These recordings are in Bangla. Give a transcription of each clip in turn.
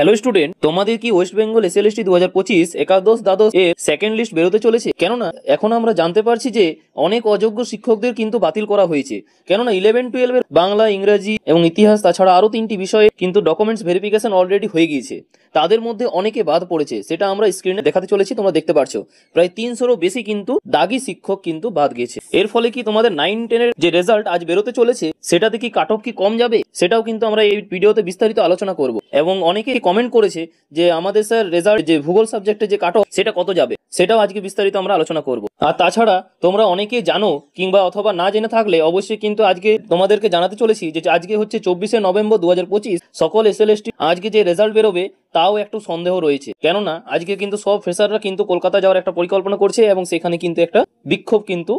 হ্যালো স্টুডেন্ট, তোমাদের কি ওয়েস্ট বেঙ্গল এসএলএসটি 2025 একাদশ দ্বাদশ এর সেকেন্ড লিস্ট বেরোতে চলেছে? কেননা এখন আমরা জানতে পারছি যে অনেক অযোগ্য শিক্ষকদের কিন্তু বাতিল করা হয়েছে। কেননা 11-12 এর বাংলা, ইংরাজি এবং ইতিহাস, তাছাড়া আরো 3টি বিষয়ে কিন্তু ডকুমেন্টস ভেরিফিকেশন অলরেডি হয়ে গিয়েছে। তাদের মধ্যে অনেকে বাদ পড়েছে, সেটা আমরা স্ক্রিনে দেখাতে চলেছি, তোমরা দেখতে পারছো। প্রায় 300-রও বেশি কিন্তু দাগি শিক্ষক কিন্তু বাদ গিয়েছে। এর ফলে কি তোমাদের 9-10 এর যে রেজাল্ট আজ বেরোতে চলেছে সেটাতে কি কাট অফ কি কম যাবে, সেটাও কিন্তু আমরা এই ভিডিওতে বিস্তারিত আলোচনা করব। এবং অনেকে কমেন্ট করেছে যে আমাদের স্যার রেজাল্ট যে ভূগোল সাবজেক্টে যে কাট অফ সেটা কত যাবে, সেটাও আজকে বিস্তারিত আমরা আলোচনা করব। আর তাছাড়া তোমরা অনেকে জানো কিংবা অথবা না জেনে থাকলে অবশ্যই কিন্তু আজকে তোমাদেরকে জানাতে চলেছি যে আজকে হচ্ছে 24শে নভেম্বর 2025। সকল এসএলএসটি আজকে যে রেজাল্ট বেরোবে তাও একটু সন্দেহ রয়েছে। কেননা আজকে কিন্তু সব ফ্রেশাররা কিন্তু কলকাতা যাওয়ার একটা পরিকল্পনা করছে এবং সেখানে কিন্তু একটা বিক্ষোভ কিন্তু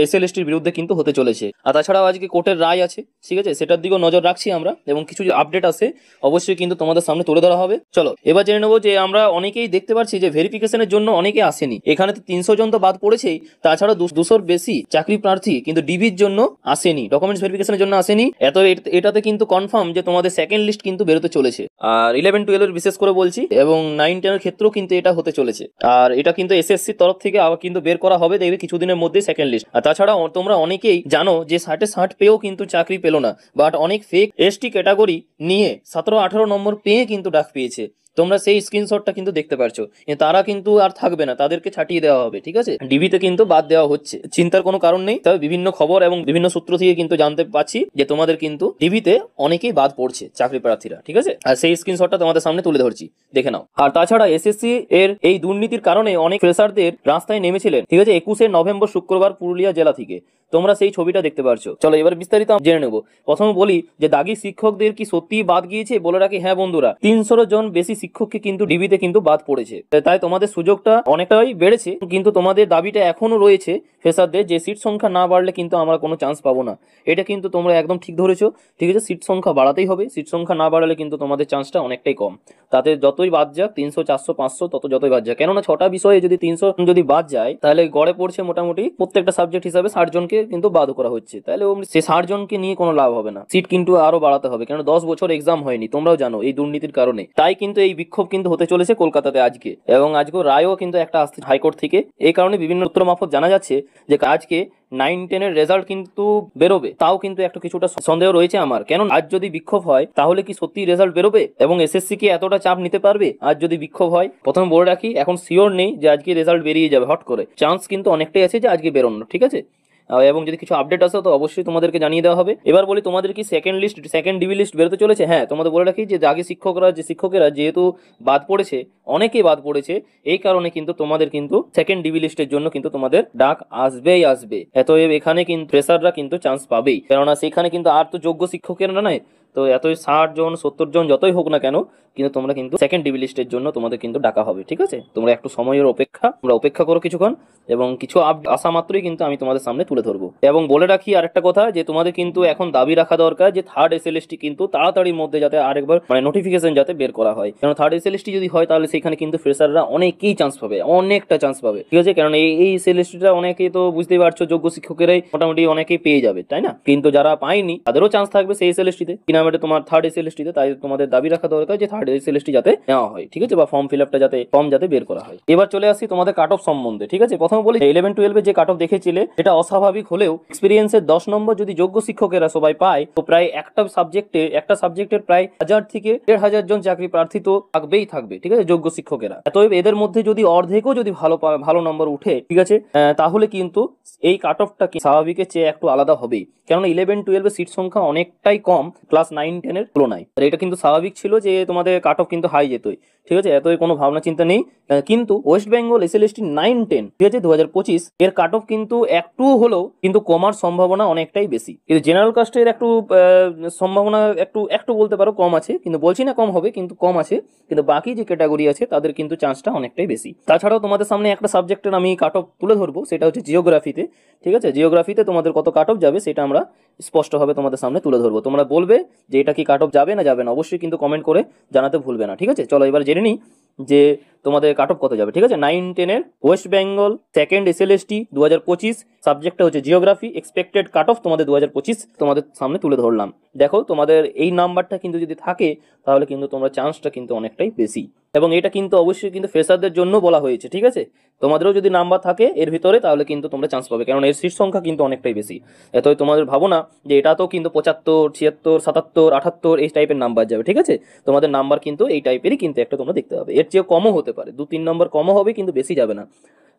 এসএলএসটির বিরুদ্ধে কিন্তু হতে চলেছে। আর তাছাড়াও আজকে কোর্টের রায় আছে, ঠিক আছে, সেটার দিকেও নজর রাখছি আমরা, এবং কিছু যে আপডেট আছে অবশ্যই কিন্তু তোমাদের সামনে তুলে ধরা হবে। চলো এবার জেনে নেবো যে আমরা অনেকেই দেখতে পাচ্ছি যে ভেরিফিকেশনের জন্য অনেকে আসেনি। এখানে তো 300 জন তো বাদ পড়েছেই, তাছাড়া 200-র বেশি চাকরি প্রার্থী কিন্তু ডিবির জন্য আসেনি, ডকুমেন্টস ভেরিফিকেশনের জন্য আসেনি। এটাতে কিন্তু কনফার্ম যে তোমাদের সেকেন্ড লিস্ট কিন্তু বেরোতে চলেছে। আর 11-12 এর বিশেষ করে বলছি, এবং 9-10 এর ক্ষেত্রেও কিন্তু এটা হতে চলেছে। আর এটা কিন্তু এসএসসির তরফ থেকে আবার কিন্তু বের করা হবে, দেখবে কিছুদিনের মধ্যে সেকেন্ড লিস্ট। আর তাছাড়া তোমরা অনেকেই জানো যে 60 পেয়েও কিন্তু চাকরি পেলো না, বাট অনেক ফেক এসটি ক্যাটাগরি নিয়ে 17-18 নম্বর পেয়ে কিন্তু ডাক পেয়েছে। তোমরা সেই স্ক্রিনশটটা কিন্তু দেখতে পারছো। তারা কিন্তু আর থাকবে না, তাদেরকে ছাটিয়ে দেওয়া হবে, ঠিক আছে। ডিবিতে কিন্তু বাদ দেওয়া হচ্ছে, চিন্তার কোনো কারণ নেই। তবে বিভিন্ন খবর এবং বিভিন্ন সূত্র থেকে কিন্তু জানতে পাচ্ছি যে তোমাদের কিন্তু ডিবিতে অনেকেই বাদ পড়ছে চাকরি প্রার্থীরা, ঠিক আছে। আর সেই স্ক্রিনশটটা তোমাদের সামনে তুলে ধরছি, দেখে নাও। আর তাছাড়া এসএসসি এর এই দুর্নীতির কারণে অনেক ফ্রেশারদের রাস্তায় নেমেছিলেন, ঠিক আছে, 21শে নভেম্বর শুক্রবার পুরুলিয়া জেলা থেকে। তোমরা সেই ছবিটা দেখতে পারছো। চলো এবার বিস্তারিত জেনে নেবো। প্রথমে বলি যে দাগি শিক্ষকদের কি সত্যি বাদ গিয়েছে? বলে রাখি, হ্যাঁ বন্ধুরা, 300 জন বেশি শিক্ষককে কিন্তু ডিবিতে কিন্তু বাদ পড়েছে। তাই তোমাদের সুযোগটা অনেকটাই বেড়েছে, কিন্তু তোমাদের দাবিটা এখনো রয়েছে ফ্রেশারদের যে সিট সংখ্যা না বাড়লে কিন্তু আমরা কোনো চান্স পাবো না। এটা কিন্তু তোমরা একদম ঠিক ধরেছো, ঠিক আছে। সিট সংখ্যা বাড়াতেই হবে, সিট সংখ্যা না বাড়ালে কিন্তু তোমাদের চান্সটা অনেকটাই কম। তাতে যতই বাদ যাক 300, 400, 500 তত যতই বাদ যাক, কেননা 6টা বিষয়ে যদি 300 যদি বাদ যায় তাহলে গড়ে পড়ছে মোটামুটি প্রত্যেকটা সাবজেক্ট হিসাবে 60 জনকে কিন্তু বাদ করা হচ্ছে। তাহলে সে 60 জনকে নিয়ে কোনো লাভ হবে না, সিট কিন্তু আরো বাড়াতে হবে, কেন 10 বছর এক্সাম হয়নি, তোমরাও জানো এই দুর্নীতির কারণে। তাই কিন্তু এই বিক্ষোভ কিন্তু হতে চলেছে কলকাতাতে আজকে, এবং আজকে রায়ও কিন্তু একটা আসছে হাইকোর্ট থেকে। এই কারণে বিভিন্ন সূত্র মারফত জানা যাচ্ছে যে আজকে 9-10 এর রেজাল্ট কিন্তু বেরোবে। তাও কিন্তু একটু কিছুটা সন্দেহ রয়েছে আমার, কেন আজ যদি বিক্ষোভ হয় তাহলে কি সত্যি রেজাল্ট বেরোবে এবং এসএসসি কি এতটা চাপ নিতে পারবে আজ যদি বিক্ষোভ হয়? প্রথমে বলে রাখি, এখন শিওর নেই যে আজকে রেজাল্ট বেরিয়ে যাবে হট করে, চান্স কিন্তু অনেকটাই আছে যে আজকে বেরোনো, ঠিক আছে। এবং যদি কিছু আপডেট আসে তো অবশ্যই তোমাদেরকে জানিয়ে দেওয়া হবে। এবার বলি তোমাদের কি সেকেন্ড ডিবি লিস্ট বেরোতে চলেছে? হ্যাঁ, তোমাদের বলে রাখি যে আগে শিক্ষকেরা যেহেতু বাদ পড়েছে, অনেকেই বাদ পড়েছে, এই কারণে কিন্তু তোমাদের কিন্তু সেকেন্ড ডিবি লিস্টের জন্য কিন্তু তোমাদের ডাক আসবেই আসবে। এতএব এখানে কিন্তু ফ্রেশাররা কিন্তু চান্স পাবেই, কেননা সেখানে কিন্তু আর তো যোগ্য শিক্ষকেরা নয়। তো এতই 60 জন 70 জন যতই হোক না কেন, কিন্তু তোমরা কিন্তু সেকেন্ড ডিবি লিস্টের জন্য তোমাদের কিন্তু ডাকা হবে, ঠিক আছে। তোমরা একটু সময়ের অপেক্ষা করো কিছুক্ষণ, এবং কিছু আসা মাত্রই কিন্তু আমি তোমাদের সামনে তুলে ধরবো। এবং বলে রাখি আরেকটা কথা, যে তোমাদের কিন্তু এখন দাবি রাখা দরকার যে থার্ড এসএলএসটি কিন্তু তাড়াতাড়ির মধ্যে যাতে আরেকবার নোটিফিকেশন যাতে বের করা হয়, কারণ থার্ড এসএলএসটি যদি হয় তাহলে সেখানে কিন্তু ফ্রেশাররা অনেকেই চান্স পাবে, অনেকটা চান্স পাবে, ঠিক আছে। কারণ এই এসএলএসটিটা অনেকেই তো বুঝতেই পারছো যোগ্য শিক্ষকেরাই মোটামুটি অনেকেই পেয়ে যাবে, তাই না। কিন্তু যারা পায়নি তাদেরও চান্স থাকবে সেই এসএলএসটিতে, কিনা তোমার থার্ড এসএলএসটিতে। তাই তোমাদের দাবি রাখা দরকার যে থার্ড এসএলএসটি যাতে নেওয়া হয়, ঠিক আছে, বা ফর্ম ফিল আপটা যাতে বের করা হয়। এবার চলে আসি তোমাদের কাট অফ সম্বন্ধে, ঠিক আছে। প্রথমে বলি 11-12 যে কাট অফ দেখেছিলে এটা অস্বাভাবিক হলেও এক্সপিরিয়েন্সের 10 নম্বর যদি যোগ্য শিক্ষকেরা সবাই পায় তো প্রায় একটা সাবজেক্টের প্রায় 1000 থেকে 1500 জন চাকরি প্রার্থী তো থাকবে, ঠিক আছে, যোগ্য শিক্ষকেরা। অতএব এদের মধ্যে যদি অর্ধেকও যদি ভালো নম্বর উঠে, ঠিক আছে, তাহলে কিন্তু এই কাট অফটা স্বাভাবিকের চেয়ে একটু আলাদা হবেই, কেননা 11-12 সিট সংখ্যা অনেকটাই কম ক্লাস 9-10 এর তুলনায়। এটা কিন্তু স্বাভাবিক ছিল যে তোমাদের কাট অফ কিন্তু হাই যেতই, ঠিক আছে, এতই কোনো ভাবনা চিন্তা নেই। কিন্তু ওয়েস্ট বেঙ্গল এসএলএসটি 9-10, ঠিক আছে, 2025 এর কাট অফ কিন্তু একটু হলেও কিন্তু কমার সম্ভাবনা অনেকটাই বেশি। কিন্তু জেনারেল কাস্টের একটু সম্ভাবনা একটু বলতে পারো কম আছে, কিন্তু বলছি না কম হবে, কিন্তু কম আছে। কিন্তু বাকি যে ক্যাটাগরি আছে তাদের কিন্তু চান্সটা অনেকটাই বেশি। তাছাড়াও তোমাদের সামনে একটা সাবজেক্টের আমি কাট অফ তুলে ধরবো, সেটা হচ্ছে জিওগ্রাফিতে, ঠিক আছে। জিওগ্রাফিতে তোমাদের কত কাট অফ যাবে সেটা আমরা স্পষ্টভাবে তোমাদের সামনে তুলে ধরবো। তোমরা বলবে যে এটা কি কাট অফ যাবে না অবশ্যই কিন্তু কমেন্ট করে জানাতে ভুলবে না, ঠিক আছে। চলো এবার জেনে নিই যে তোমাদের কাট অফ কত যাবে, ঠিক আছে। 9-10-এর ওয়েস্ট বেঙ্গল সেকেন্ড এসএলএসটি 2025, সাবজেক্টটা হচ্ছে জিওগ্রাফি, এক্সপেক্টেড কাট অফ তোমাদের 2025 তোমাদের সামনে তুলে ধরলাম। দেখো তোমাদের এই নাম্বারটা কিন্তু যদি থাকে তাহলে কিন্তু তোমরা চান্সটা কিন্তু অনেকটাই বেশি, এবং এটা কিন্তু অবশ্যই কিন্তু ফ্রেশারদের জন্য বলা হয়েছে, ঠিক আছে। তোমাদেরও যদি নাম্বার থাকে এর ভিতরে তাহলে কিন্তু তোমরা চান্স পাবে, কারণ এর সিট সংখ্যা কিন্তু অনেকটাই বেশি। এতই তোমাদের ভাবো না যে এটা তো কিন্তু 75, 76, 77, 78 এই টাইপের নাম্বার যাবে, ঠিক আছে। তোমাদের নাম্বার কিন্তু এই টাইপেরই কিন্তু একটা তোমরা দেখতে পাবে, এর চেয়ে কমও হতে পারে, 2-3 নম্বর কমও হবে, কিন্তু বেশি যাবে না।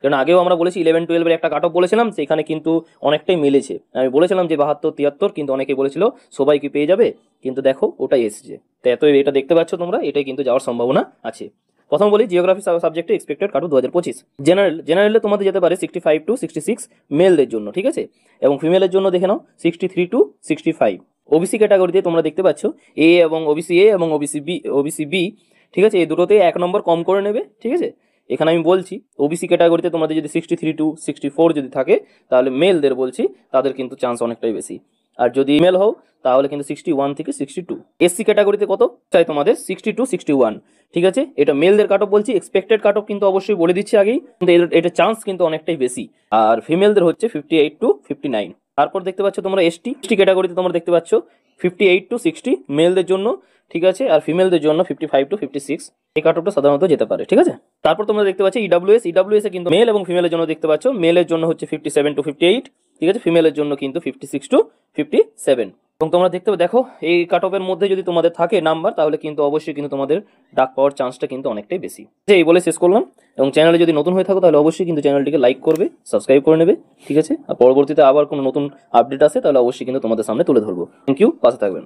কারণ আগেও আমরা বলেছি 11-12-এর একটা কাট অফ বলেছিলাম, সেখানে কিন্তু অনেকটাই মিলেছে। আমি বলেছিলাম যে 72, 73, কিন্তু অনেকে বলেছিল সবাই কি পেয়ে যাবে, কিন্তু দেখো ওটাই এসেছে। তো এত এটা দেখতে পাচ্ছ তোমরা, এটাই কিন্তু যাওয়ার সম্ভাবনা আছে। প্রথম বলি জিওগ্রাফি সাবজেক্টে এক্সপেক্টেড কাট অফ 2025। জেনারেলে তোমাদের যেতে পারে 65 to 66 মেলদের জন্য, ঠিক আছে, এবং ফিমেলের জন্য দেখে নাও 63 to 65। ওবিসি ক্যাটাগরিতে তোমরা দেখতে পাচ্ছ এ এবং ওবিসি এ এবং ওবিসি বি, ঠিক আছে, এই দুটোতে 1 নম্বর কম করে নেবে, ঠিক আছে। এখানে আমি বলছি ওবিসি ক্যাটাগরিতে তোমাদের যদি 63 to 64 যদি থাকে তাহলে মেলদের বলছি তাদের কিন্তু চান্স অনেকটাই বেশি, আর যদি মেল হও তাহলে কিন্তু 61 থেকে 62। এসসি ক্যাটাগরিতে কত চাই তোমাদের 60 to 61, ঠিক আছে। এটা মেলদের কাট অফ বলছি, এক্সপেক্টেড কাট অফ কিন্তু অবশ্যই বলে দিচ্ছি আগেই, কিন্তু এটা চান্স কিন্তু অনেকটাই বেশি। আর ফিমেলদের হচ্ছে 58 to 59। তারপর দেখতে পাচ্ছ তোমরা এসটি ক্যাটাগরিতে তোমরা দেখতে পাচ্ছ 58 to 60 মেলদের জন্য, ঠিক আছে, আর ফিমেলদের জন্য 55 to 56। এই কাট অফটা সাধারণত যেতে পারে, ঠিক আছে। তারপর তোমরা দেখতে পাচ্ছ ইডব্লিউএস এ কিন্তু মেল এবং ফিমেলের জন্য দেখতে পাচ্ছ, মেলের জন্য হচ্ছে 57 to 58, ঠিক আছে, ফিমেলের জন্য কিন্তু 56 to 57। এবং তোমরা দেখো এই কাট অফের মধ্যে যদি তোমাদের থাকে নাম্বার তাহলে কিন্তু অবশ্যই কিন্তু তোমাদের ডাক পাওয়ার চান্সটা কিন্তু অনেকটাই বেশি। এই বলে শেষ করলাম, এবং চ্যানেলে যদি নতুন হয়ে থাকো তাহলে অবশ্যই কিন্তু চ্যানেলটিকে লাইক করবে, সাবস্ক্রাইব করে নেবে, ঠিক আছে। আর পরবর্তীতে আবার কোনো নতুন আপডেট আসে তাহলে অবশ্যই কিন্তু তোমাদের সামনে তুলে ধরবো। থ্যাংক ইউ, পাশে থাকবেন।